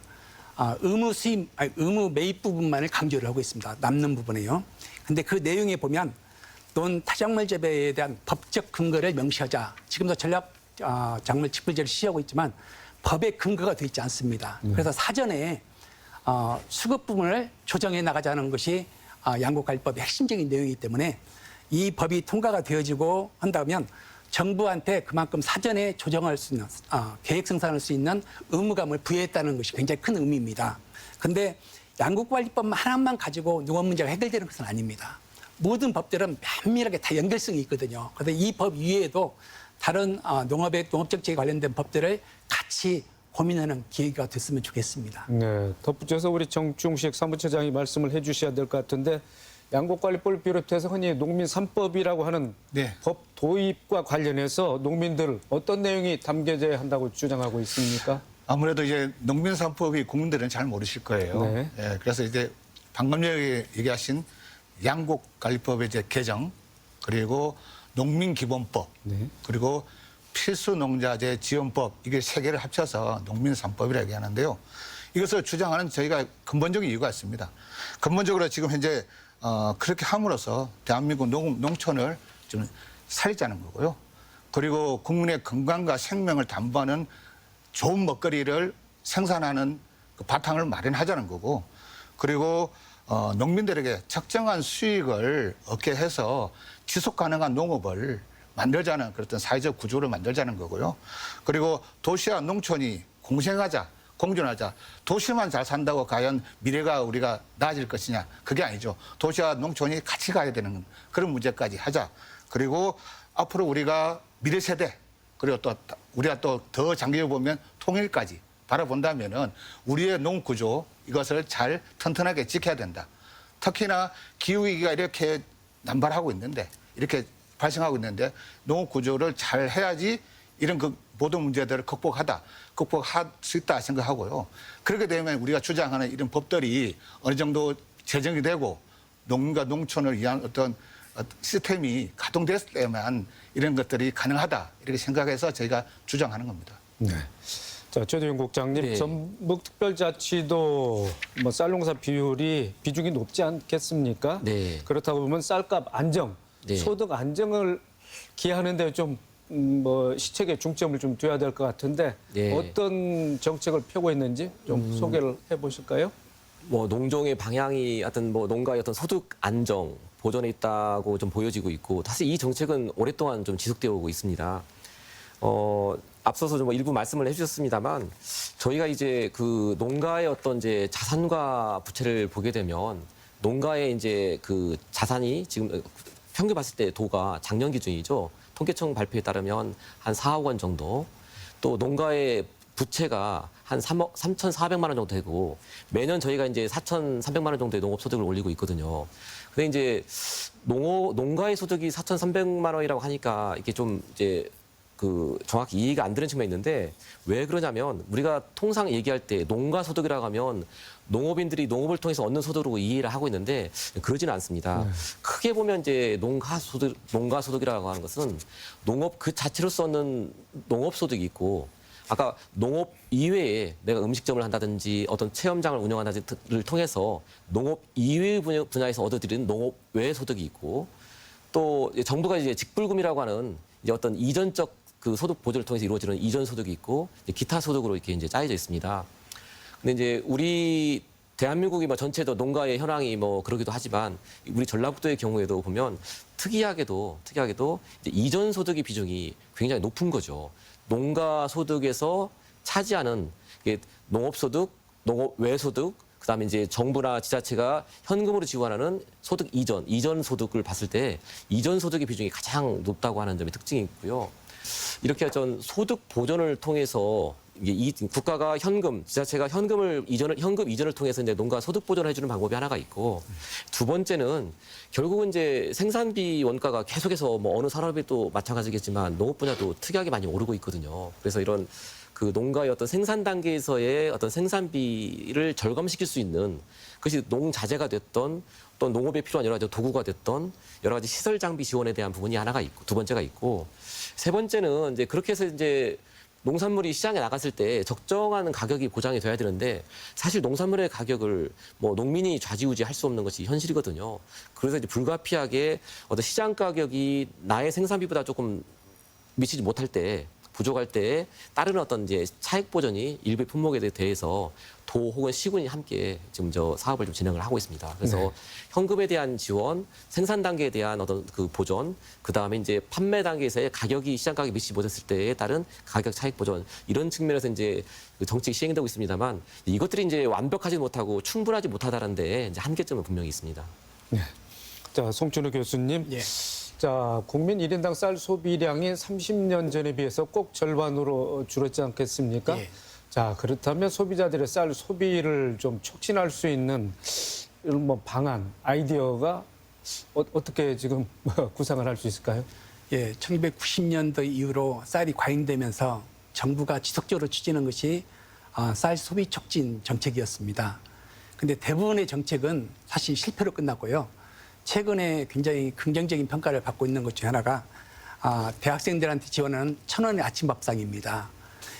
S4: 의무 매입 부분만을 강조를 하고 있습니다. 남는 부분에요. 근데 그 내용에 보면 논 타작물 재배에 대한 법적 근거를 명시하자. 지금도 전략 작물 직불제를 시행하고 있지만 법의 근거가 되어 있지 않습니다. 그래서 사전에 수급 부분을 조정해 나가자는 것이 양곡관리법의 핵심적인 내용이기 때문에 이 법이 통과가 되어지고 한다면 정부한테 그만큼 사전에 조정할 수 있는 계획 생산할 수 있는 의무감을 부여했다는 것이 굉장히 큰 의미입니다. 그런데 양곡관리법 하나만 가지고 농업 문제가 해결되는 것은 아닙니다. 모든 법들은 면밀하게 다 연결성이 있거든요. 그런데 이 법 이외에도 다른 농업정책에 관련된 법들을 같이 고민하는 기회가 됐으면 좋겠습니다.
S1: 네, 덧붙여서 우리 정충식 사무처장이 말씀을 해주셔야 될 것 같은데 양곡관리법을 비롯해서 흔히 농민 3법이라고 하는
S5: 네.
S1: 법 도입과 관련해서 농민들 어떤 내용이 담겨져야 한다고 주장하고 있습니까?
S5: 아무래도 이제 농민 3법이 국민들은 잘 모르실 거예요.
S1: 네.
S5: 예, 그래서 이제 방금 전에 얘기하신 양곡관리법의 이제 개정 그리고 농민기본법
S1: 네.
S5: 그리고 필수농자재 지원법 이게 세 개를 합쳐서 농민 3법이라고 얘기하는데요. 이것을 주장하는 저희가 근본적인 이유가 있습니다. 근본적으로 지금 현재 그렇게 함으로써 대한민국 농촌을 좀 살리자는 거고요. 그리고 국민의 건강과 생명을 담보하는 좋은 먹거리를 생산하는 그 바탕을 마련하자는 거고 그리고 농민들에게 적정한 수익을 얻게 해서 지속 가능한 농업을 만들자는 그런 사회적 구조를 만들자는 거고요. 그리고 도시와 농촌이 공생하자, 공존하자. 도시만 잘 산다고 과연 미래가 우리가 나아질 것이냐. 그게 아니죠. 도시와 농촌이 같이 가야 되는 그런 문제까지 하자. 그리고 앞으로 우리가 미래 세대 그리고 또 우리가 또 더 장기를 보면 통일까지 바라본다면은 우리의 농 구조 이것을 잘 튼튼하게 지켜야 된다. 특히나 기후위기가 이렇게 남발하고 있는데 이렇게 발생하고 있는데 농업 구조를 잘 해야지 이런 그 모든 문제들을 극복할 수 있다 생각하고요. 그렇게 되면 우리가 주장하는 이런 법들이 어느 정도 제정이 되고 농민과 농촌을 위한 어떤 시스템이 가동됐을 때만 이런 것들이 가능하다 이렇게 생각해서 저희가 주장하는 겁니다.
S1: 네. 자, 최도영 국장님,
S3: 네.
S1: 전북특별자치도 뭐 쌀농사 비중이 높지 않겠습니까?
S3: 네.
S1: 그렇다고 보면 쌀값 안정,
S3: 네.
S1: 소득 안정을 기하는데 좀 뭐 시책에 중점을 좀 둬야 될 것 같은데
S3: 네.
S1: 어떤 정책을 펴고 있는지 좀 소개를 해보실까요?
S3: 뭐 농종의 방향이 어떤 뭐 농가의 어떤 소득 안정 보전에 있다고 좀 보여지고 있고 사실 이 정책은 오랫동안 좀 지속되어 오고 있습니다. 앞서서 좀 일부 말씀을 해주셨습니다만 저희가 이제 그 농가의 어떤 이제 자산과 부채를 보게 되면 농가의 이제 그 자산이 지금 평균 봤을 때 도가 작년 기준이죠. 통계청 발표에 따르면 한 4억 원 정도. 또 농가의 부채가 한 3억 3,400만 원 정도 되고 매년 저희가 이제 4,300만 원 정도의 농업 소득을 올리고 있거든요. 근데 이제 농가의 소득이 4,300만 원이라고 하니까 이게 좀 이제 그 정확히 이해가 안 되는 측면이 있는데 왜 그러냐면 우리가 통상 얘기할 때 농가 소득이라고 하면 농업인들이 농업을 통해서 얻는 소득으로 이해를 하고 있는데 그러지는 않습니다. 크게 보면 이제 농가 소득이라고 하는 것은 농업 그 자체로서 얻는 농업 소득이 있고 아까 농업 이외에 내가 음식점을 한다든지 어떤 체험장을 운영한다든지를 통해서 농업 이외의 분야에서 얻어들이는 농업 외 소득이 있고 또 정부가 이제 직불금이라고 하는 이제 어떤 이전적 그 소득 보조를 통해서 이루어지는 이전 소득이 있고 기타 소득으로 이렇게 이제 짜여져 있습니다. 근데 이제 우리 대한민국이 뭐 전체도 농가의 현황이 뭐 그러기도 하지만 우리 전라북도의 경우에도 보면 특이하게도 이제 이전 소득의 비중이 굉장히 높은 거죠. 농가 소득에서 차지하는 농업 소득, 농업 외 소득, 그다음에 이제 정부나 지자체가 현금으로 지원하는 소득 이전 소득을 봤을 때 이전 소득의 비중이 가장 높다고 하는 점이 특징이 있고요. 이렇게 전 소득 보전을 통해서 이게 이 국가가 지자체가 현금 이전을 통해서 이제 농가 소득 보전을 해주는 방법이 하나가 있고 두 번째는 결국은 이제 생산비 원가가 계속해서 뭐 어느 산업에도 마찬가지겠지만 농업 분야도 특이하게 많이 오르고 있거든요. 그래서 이런 그 농가의 어떤 생산 단계에서의 어떤 생산비를 절감시킬 수 있는 그것이 농자재가 됐던 또 농업에 필요한 여러 가지 도구가 됐던 여러 가지 시설 장비 지원에 대한 부분이 하나가 있고 두 번째가 있고 세 번째는 이제 그렇게 해서 이제 농산물이 시장에 나갔을 때 적정한 가격이 보장이 돼야 되는데 사실 농산물의 가격을 뭐 농민이 좌지우지할 수 없는 것이 현실이거든요. 그래서 이제 불가피하게 어떤 시장 가격이 나의 생산비보다 조금 미치지 못할 때 부족할 때 다른 어떤 이제 차익 보전이 일부의 품목에 대해서 도 혹은 시군이 함께 지금 저 사업을 좀 진행을 하고 있습니다. 그래서
S1: 네.
S3: 현금에 대한 지원, 생산 단계에 대한 어떤 그 보전, 그 다음에 이제 판매 단계에서의 가격이 시장 가격이 미치지 못했을 때에 따른 가격 차익 보전 이런 측면에서 이제 그 정책이 시행되고 있습니다만 이것들이 이제 완벽하지 못하고 충분하지 못하다는데 이제 한계점은 분명히 있습니다.
S1: 네. 자, 송춘우 교수님.
S4: 예.
S1: 자, 국민 1인당 쌀 소비량이 30년 전에 비해서 꼭 절반으로 줄었지 않겠습니까?
S4: 예.
S1: 자, 그렇다면 소비자들의 쌀 소비를 좀 촉진할 수 있는 이런 뭐 방안, 아이디어가 어떻게 지금 구상을 할 수 있을까요?
S4: 예, 1990년도 이후로 쌀이 과잉되면서 정부가 지속적으로 추진한 것이 쌀 소비 촉진 정책이었습니다. 근데 대부분의 정책은 사실 실패로 끝났고요. 최근에 굉장히 긍정적인 평가를 받고 있는 것 중에 하나가 대학생들한테 지원하는 1,000원의 아침 밥상입니다.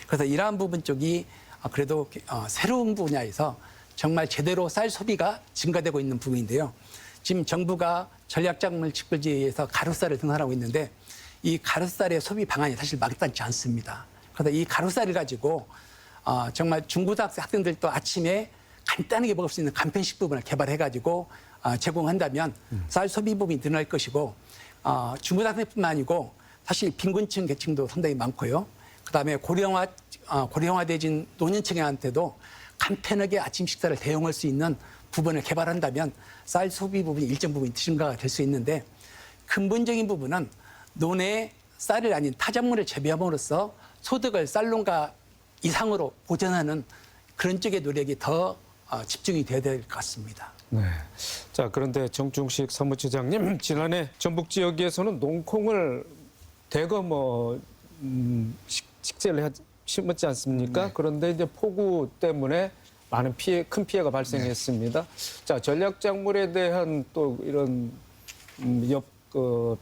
S4: 그래서 이러한 부분 쪽이 그래도 새로운 분야에서 정말 제대로 쌀 소비가 증가되고 있는 부분인데요. 지금 정부가 전략작물 직불지에서 가루쌀을 등산하고 있는데 이 가루쌀의 소비 방안이 사실 마땅치 않습니다. 그래서 이 가루쌀을 가지고 정말 중고등학생 학생들도 아침에 간단하게 먹을 수 있는 간편식품을 개발해가지고 제공한다면 쌀 소비 부분이 늘어날 것이고 중고등학생뿐만 아니고 사실 빈곤층 계층도 상당히 많고요. 그다음에 고령화되진 노년층한테도 간편하게 아침 식사를 대용할 수 있는 부분을 개발한다면 쌀 소비 부분이 일정 부분 증가가 될 수 있는데 근본적인 부분은 논에 쌀을 아닌 타작물을 재배함으로써 소득을 쌀농가 이상으로 보전하는 그런 쪽의 노력이 더 집중이 돼야 될 것 같습니다.
S1: 네. 자, 그런데 정중식 사무처장님, 지난해 전북 지역에서는 농콩을 대거 식재를 심었지 않습니까?
S4: 네.
S1: 그런데 이제 폭우 때문에 많은 큰 피해가 발생했습니다. 자, 전략 작물에 대한 또 이런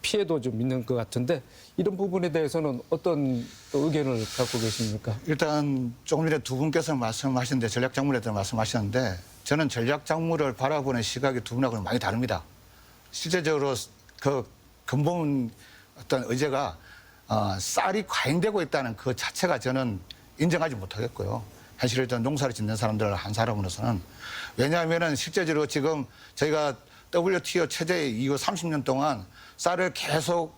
S1: 피해도 좀 있는 것 같은데 이런 부분에 대해서는 어떤 또 의견을 갖고 계십니까?
S5: 일단 조금 전에 두 분께서 말씀하셨는데 전략 작물에 대해 말씀하셨는데 저는 전략 작물을 바라보는 시각이 두 분하고는 많이 다릅니다. 실제적으로 그 근본 어떤 의제가 쌀이 과잉되고 있다는 그 자체가 저는 인정하지 못하겠고요. 사실은 농사를 짓는 사람들 한 사람으로서는 왜냐하면은 실제적으로 지금 저희가 WTO 체제 이후 30년 동안 쌀을 계속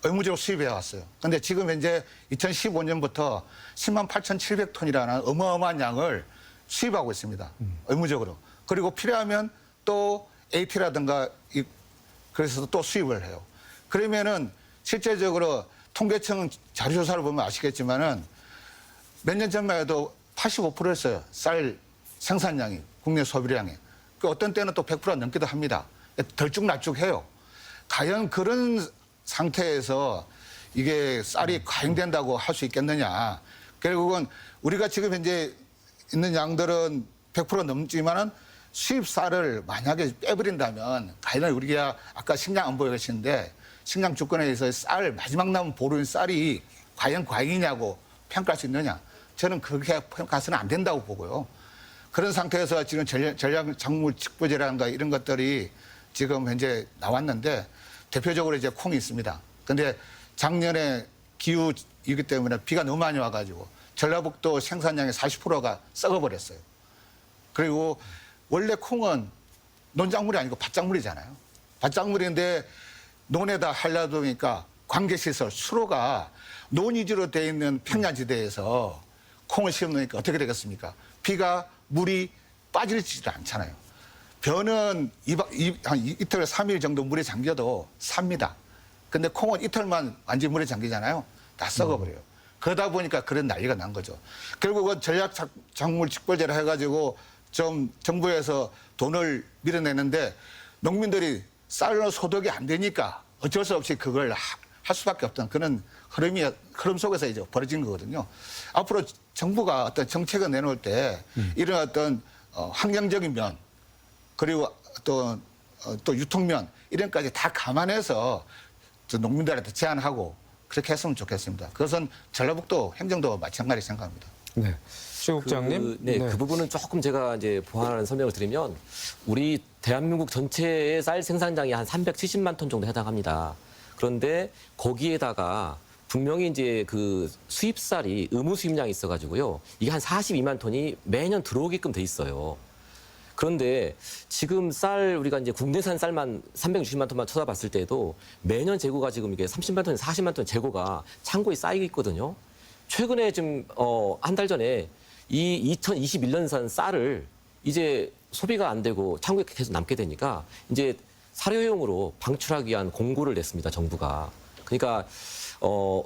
S5: 의무적으로 수입해 왔어요. 그런데 지금 현재 2015년부터 10만 8,700톤이라는 어마어마한 양을 수입하고 있습니다. 의무적으로. 그리고 필요하면 또 AT라든가 그래서 또 수입을 해요. 그러면은 실제적으로 통계청 자료조사를 보면 아시겠지만은 몇 년 전만 해도 85%였어요. 쌀 생산량이, 국내 소비량이. 그 어떤 때는 또 100% 넘기도 합니다. 덜쭉날쭉해요. 과연 그런 상태에서 이게 쌀이 과잉된다고 할 수 있겠느냐. 결국은 우리가 지금 현재 있는 양들은 100% 넘지만은 수입 쌀을 만약에 빼버린다면 과연 우리가 아까 식량 안 보여 계시는데 식량 주권에서 쌀 마지막 남은 보루인 쌀이 과연 과잉이냐고 평가할 수 있느냐. 저는 그렇게 평가해서는 안 된다고 보고요. 그런 상태에서 지금 전략 작물 직보제라든가 이런 것들이 지금 현재 나왔는데 대표적으로 이제 콩이 있습니다. 근데 작년에 기후이기 때문에 비가 너무 많이 와가지고 전라북도 생산량의 40%가 썩어버렸어요. 그리고 원래 콩은 논작물이 아니고 밭작물이잖아요. 밭작물인데 논에다 하려다 보니까 관계시설, 수로가 논 위주로 돼 있는 평야지대에서 콩을 심으니까 어떻게 되겠습니까? 비가 물이 빠지지도 않잖아요. 벼는 한 이틀, 3일 정도 물에 잠겨도 삽니다. 근데 콩은 이틀만 완전히 물에 잠기잖아요. 다 썩어버려요. 그러다 보니까 그런 난리가 난 거죠. 결국은 전략 작물 직벌제를 해가지고 좀 정부에서 돈을 밀어내는데 농민들이 쌀로 소득이 안 되니까 어쩔 수 없이 그걸 할 수밖에 없던 그런 흐름 속에서 이제 벌어진 거거든요. 앞으로 정부가 어떤 정책을 내놓을 때 이런 어떤 환경적인 면 그리고 또 유통면 이런 까지 다 감안해서 농민들한테 제안하고 그렇게 했으면 좋겠습니다. 그것은 전라북도 행정도 마찬가지 생각합니다.
S1: 네. 최 국장님.
S3: 그 부분은 조금 제가 이제 보완하는 설명을 드리면 우리 대한민국 전체의 쌀 생산량이 한 370만 톤 정도 해당합니다. 그런데 거기에다가 분명히 이제 그 수입쌀이 의무 수입량이 있어가지고요. 이게 한 42만 톤이 매년 들어오게끔 돼 있어요. 그런데 지금 쌀 우리가 이제 국내산 쌀만 360만 톤만 쳐다봤을 때도 매년 재고가 지금 이게 30만 톤, 40만 톤 재고가 창고에 쌓이고 있거든요. 최근에 지금 한 달 전에 이 2021년산 쌀을 이제 소비가 안 되고 창고에 계속 남게 되니까 이제 사료용으로 방출하기 위한 공고를 냈습니다, 정부가. 그러니까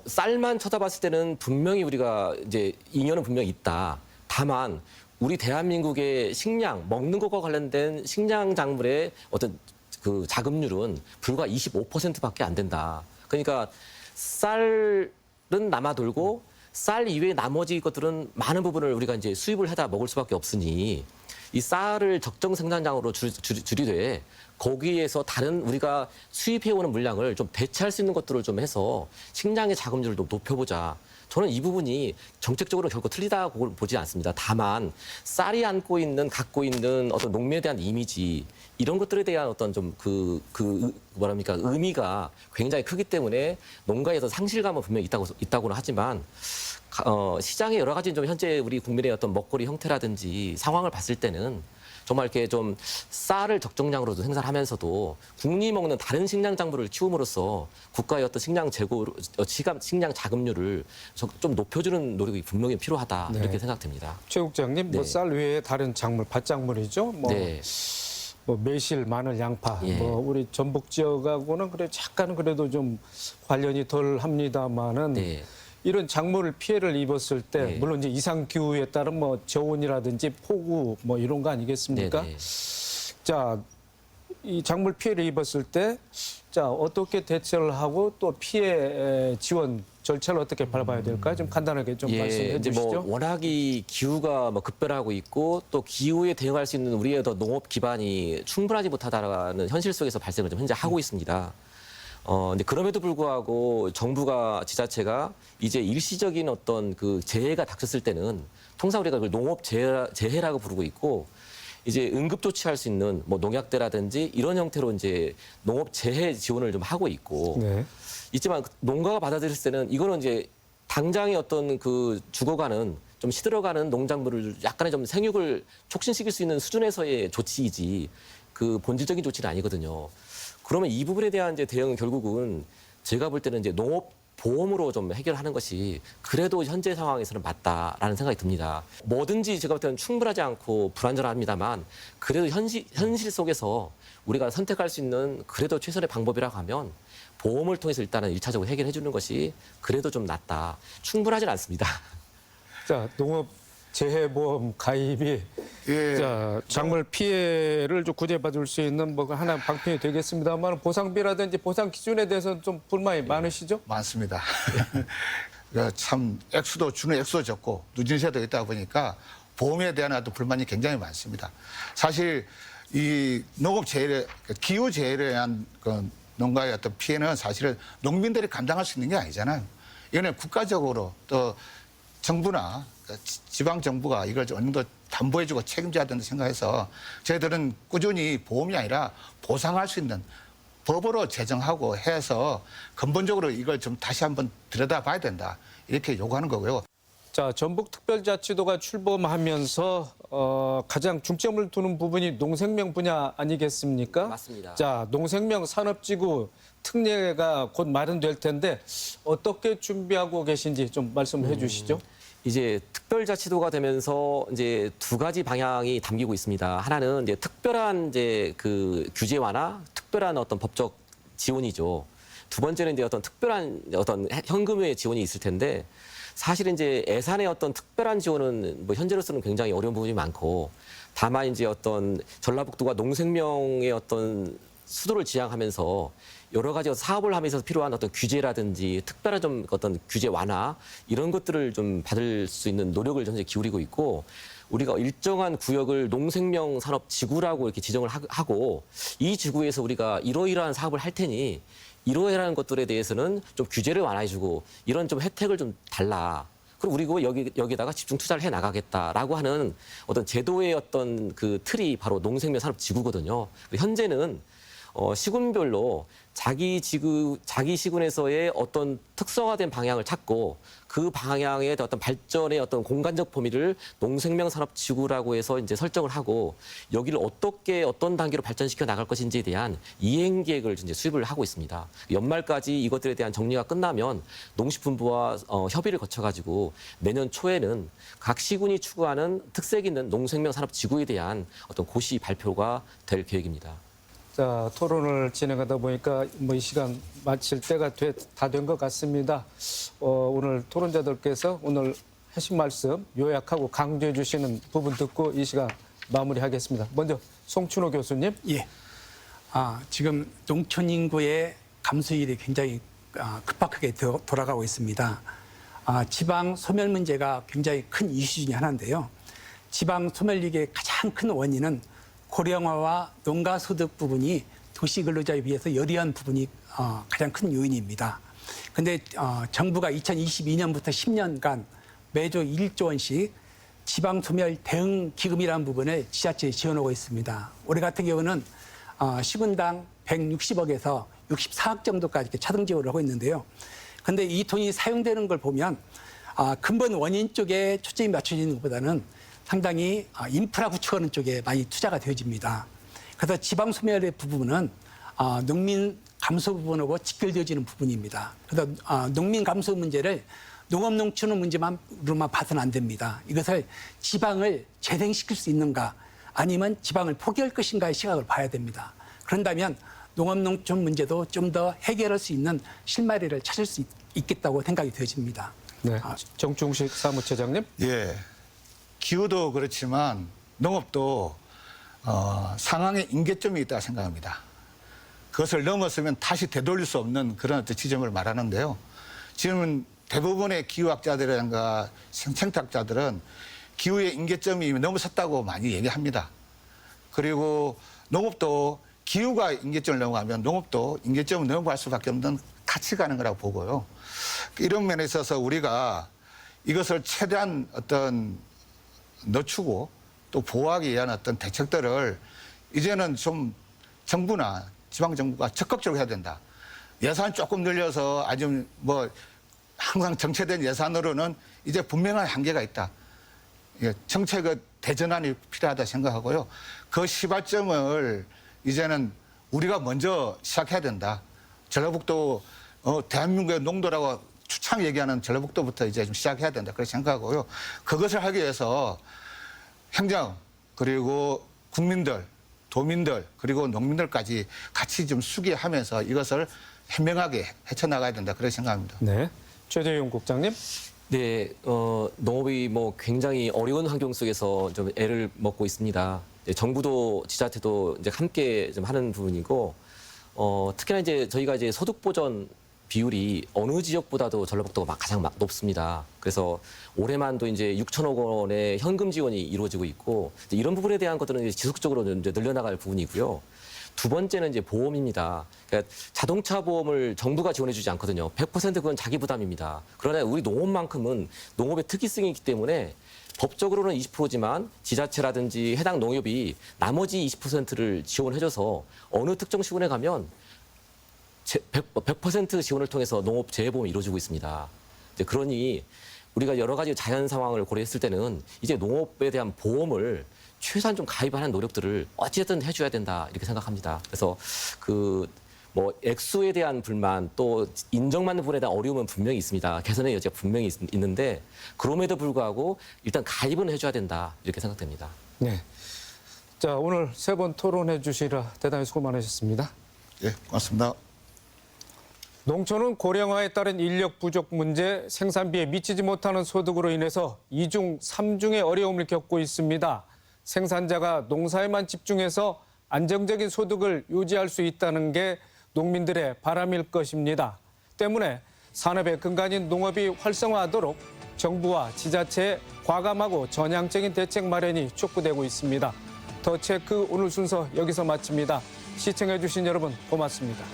S3: 쌀만 쳐다봤을 때는 분명히 우리가 이제 잉여는 분명히 있다. 다만 우리 대한민국의 식량, 먹는 것과 관련된 식량 작물의 어떤 그 자급률은 불과 25%밖에 안 된다. 그러니까 쌀은 남아 돌고 쌀 이외의 나머지 것들은 많은 부분을 우리가 이제 수입을 해다 먹을 수밖에 없으니 이 쌀을 적정 생산량으로 줄이되 거기에서 다른 우리가 수입해오는 물량을 좀 대체할 수 있는 것들을 좀 해서 식량의 자급률을 좀 높여보자. 저는 이 부분이 정책적으로 결코 틀리다고 보지 않습니다. 다만 쌀이 갖고 있는 어떤 농민에 대한 이미지 이런 것들에 대한 어떤 좀 의미가 굉장히 크기 때문에 농가에서 상실감은 분명히 있다고는 하지만 시장의 여러 가지 좀 현재 우리 국민의 어떤 먹거리 형태라든지 상황을 봤을 때는 정말 이렇게 좀 쌀을 적정량으로 생산하면서도 국민이 먹는 다른 식량 작물을 키움으로써 국가의 어떤 식량 자급률을 좀 높여주는 노력이 분명히 필요하다 이렇게 생각됩니다.
S1: 최 국장님,
S3: 네.
S1: 뭐 쌀 외에 다른 작물, 밭작물이죠. 뭐 매실, 마늘, 양파,
S3: 예.
S1: 뭐 우리 전북 지역하고는 그래 약간 그래도 좀 관련이 덜 합니다만은.
S3: 네.
S1: 이런 작물을 피해를 입었을 때
S3: 네.
S1: 물론 이제 이상 기후에 따른 뭐 저온이라든지 폭우 뭐 이런 거 아니겠습니까?
S3: 네.
S1: 자, 이 작물 피해를 입었을 때 자, 어떻게 대처를 하고 또 피해 지원 절차를 어떻게 밟아야 될까요? 좀 간단하게 좀 말씀해
S3: 이제
S1: 주시죠.
S3: 워낙이 기후가 급변하고 있고 또 기후에 대응할 수 있는 우리의 더 농업 기반이 충분하지 못하다라는 현실 속에서 발생을 좀 현재 하고 있습니다. 근데 그럼에도 불구하고 정부가 지자체가 이제 일시적인 어떤 그 재해가 닥쳤을 때는 통상 우리가 그걸 농업 재해라고 부르고 있고 이제 응급 조치할 수 있는 뭐 농약대라든지 이런 형태로 이제 농업 재해 지원을 좀 하고 있고
S1: 네.
S3: 있지만 농가가 받아들일 때는 이거는 이제 당장의 어떤 그 죽어가는 좀 시들어가는 농작물을 약간의 좀 생육을 촉진시킬 수 있는 수준에서의 조치이지 그 본질적인 조치는 아니거든요. 그러면 이 부분에 대한 이제 대응은 결국은 제가 볼 때는 이제 농업 보험으로 좀 해결하는 것이 그래도 현재 상황에서는 맞다라는 생각이 듭니다. 뭐든지 제가 볼 때는 충분하지 않고 불완전합니다만 그래도 현실 속에서 우리가 선택할 수 있는 그래도 최선의 방법이라고 하면 보험을 통해서 일단은 1차적으로 해결해 주는 것이 그래도 좀 낫다. 충분하진 않습니다.
S1: 자, 농업 재해보험 가입이
S5: 예.
S1: 자, 작물 피해를 좀 구제받을 수 있는 뭐 하나 방편이 되겠습니다만 보상비라든지 보상 기준에 대해서는 좀 불만이 많으시죠?
S5: 많습니다. 참 주는 액수도 적고 누진세도 있다 보니까 보험에 대한 어떤 불만이 굉장히 많습니다. 사실 이 농업 재해, 기후 재해에 대한 그 농가의 어떤 피해는 사실은 농민들이 감당할 수 있는 게 아니잖아요. 이거는 국가적으로 또 정부나 지방 정부가 이걸 어느 정도 담보해주고 책임져야 된다 생각해서 저희들은 꾸준히 보험이 아니라 보상할 수 있는 법으로 제정하고 해서 근본적으로 이걸 좀 다시 한번 들여다봐야 된다 이렇게 요구하는 거고요.
S1: 자, 전북특별자치도가 출범하면서 가장 중점을 두는 부분이 농생명 분야 아니겠습니까?
S3: 맞습니다.
S1: 자, 농생명 산업지구 특례가 곧 마련될 텐데 어떻게 준비하고 계신지 좀 말씀해 주시죠.
S3: 이제 특별자치도가 되면서 이제 두 가지 방향이 담기고 있습니다. 하나는 이제 특별한 이제 그 규제 완화, 특별한 어떤 법적 지원이죠. 두 번째는 이제 어떤 특별한 어떤 현금의 지원이 있을 텐데 사실은 이제 예산의 어떤 특별한 지원은 뭐 현재로서는 굉장히 어려운 부분이 많고 다만 이제 어떤 전라북도가 농생명의 어떤 수도를 지향하면서 여러 가지 사업을 하면서 필요한 어떤 규제라든지 특별한 좀 어떤 규제 완화 이런 것들을 좀 받을 수 있는 노력을 현재 기울이고 있고 우리가 일정한 구역을 농생명 산업 지구라고 이렇게 지정을 하고 이 지구에서 우리가 이러이러한 사업을 할 테니 이러이러한 것들에 대해서는 좀 규제를 완화해주고 이런 좀 혜택을 좀 달라. 그리고 우리가 여기다가 집중 투자를 해 나가겠다라고 하는 어떤 제도의 어떤 그 틀이 바로 농생명 산업 지구거든요. 현재는 시군별로 자기 시군에서의 어떤 특성화된 방향을 찾고 그 방향의 어떤 발전의 어떤 공간적 범위를 농생명 산업 지구라고 해서 이제 설정을 하고 여기를 어떻게 어떤 단계로 발전시켜 나갈 것인지에 대한 이행 계획을 이제 수립을 하고 있습니다. 연말까지 이것들에 대한 정리가 끝나면 농식품부와 협의를 거쳐가지고 내년 초에는 각 시군이 추구하는 특색 있는 농생명 산업 지구에 대한 어떤 고시 발표가 될 계획입니다.
S1: 자, 토론을 진행하다 보니까 뭐 이 시간 마칠 때가 다 된 것 같습니다. 오늘 토론자들께서 오늘 하신 말씀 요약하고 강조해 주시는 부분 듣고 이 시간 마무리하겠습니다. 먼저 송춘호 교수님.
S4: 예. 지금 농촌 인구의 감소율이 굉장히 급박하게 돌아가고 있습니다. 지방 소멸 문제가 굉장히 큰 이슈 중에 하나인데요. 지방 소멸率의 가장 큰 원인은 고령화와 농가 소득 부분이 도시 근로자에 비해서 열이한 부분이 가장 큰 요인입니다. 그런데 정부가 2022년부터 10년간 매조 1조 원씩 지방 소멸 대응 기금이라는 부분을 지자체에 지원하고 있습니다. 올해 같은 경우는 시군당 160억에서 64억 정도까지 이렇게 차등 지원을 하고 있는데요. 그런데 이 돈이 사용되는 걸 보면 근본 원인 쪽에 초점이 맞춰지는 것보다는 상당히 인프라 구축하는 쪽에 많이 투자가 되어집니다. 그래서 지방 소멸의 부분은 농민 감소 부분하고 직결되어지는 부분입니다. 그래서 농민 감소 문제를 농업 농촌의 문제만으로만 봐서는 안 됩니다. 이것을 지방을 재생시킬 수 있는가 아니면 지방을 포기할 것인가의 시각을 봐야 됩니다. 그런다면 농업 농촌 문제도 좀 더 해결할 수 있는 실마리를 찾을 수 있겠다고 생각이 되어집니다.
S1: 네. 정충식 사무처장님.
S5: 예. 기후도 그렇지만 농업도 상황의 임계점이 있다고 생각합니다. 그것을 넘었으면 다시 되돌릴 수 없는 그런 어떤 지점을 말하는데요. 지금 대부분의 기후학자들이란가 생태학자들은 기후의 임계점이 넘어섰다고 많이 얘기합니다. 그리고 농업도 기후가 임계점을 넘어가면 농업도 임계점을 넘어갈 수밖에 없는 같이 가는 거라고 보고요. 이런 면에 있어서 우리가 이것을 최대한 어떤 늦추고 또 보호하기 위한 어떤 대책들을 이제는 좀 정부나 지방정부가 적극적으로 해야 된다. 예산 조금 늘려서 아주 뭐 항상 정체된 예산으로는 이제 분명한 한계가 있다. 예, 정책의 대전환이 필요하다 생각하고요. 그 시발점을 이제는 우리가 먼저 시작해야 된다. 전라북도 대한민국의 농도라고 추상 얘기하는 전라북도부터 이제 좀 시작해야 된다. 그렇게 생각하고요. 그것을 하기 위해서 행정 그리고 국민들, 도민들 그리고 농민들까지 같이 좀 수기하면서 이것을 현명하게 헤쳐나가야 된다. 그렇게 생각합니다.
S1: 네. 최재용 국장님.
S3: 네, 농업이 뭐 굉장히 어려운 환경 속에서 좀 애를 먹고 있습니다. 이제 정부도 지자체도 이제 함께 좀 하는 부분이고, 특히나 이제 저희가 이제 소득 보전 비율이 어느 지역보다도 전라북도가 가장 높습니다. 그래서 올해만도 이제 6천억 원의 현금 지원이 이루어지고 있고, 이제 이런 부분에 대한 것들은 이제 지속적으로 이제 늘려나갈 부분이고요. 두 번째는 이제 보험입니다. 그러니까 자동차 보험을 정부가 지원해주지 않거든요. 100% 그건 자기 부담입니다. 그러나 우리 농업만큼은 농업의 특이성이 있기 때문에 법적으로는 20%지만 지자체라든지 해당 농협이 나머지 20%를 지원해줘서 어느 특정 시군에 가면 100% 지원을 통해서 농업 재해보험이 이루어지고 있습니다. 이제 그러니 우리가 여러 가지 자연 상황을 고려했을 때는 이제 농업에 대한 보험을 최소한 좀 가입하는 노력들을 어찌됐든 해줘야 된다 이렇게 생각합니다. 그래서 뭐 액수에 대한 불만 또 인정받는 부분에 대한 어려움은 분명히 있습니다. 개선의 여지가 분명히 있는데 그럼에도 불구하고 일단 가입은 해줘야 된다 이렇게 생각됩니다.
S1: 네. 자, 오늘 세 번 토론해 주시라 대단히 수고 많으셨습니다.
S5: 예, 고맙습니다.
S1: 농촌은 고령화에 따른 인력 부족 문제, 생산비에 미치지 못하는 소득으로 인해서 이중, 삼중의 어려움을 겪고 있습니다. 생산자가 농사에만 집중해서 안정적인 소득을 유지할 수 있다는 게 농민들의 바람일 것입니다. 때문에 산업의 근간인 농업이 활성화하도록 정부와 지자체의 과감하고 전향적인 대책 마련이 촉구되고 있습니다. 더 체크 오늘 순서 여기서 마칩니다. 시청해주신 여러분 고맙습니다.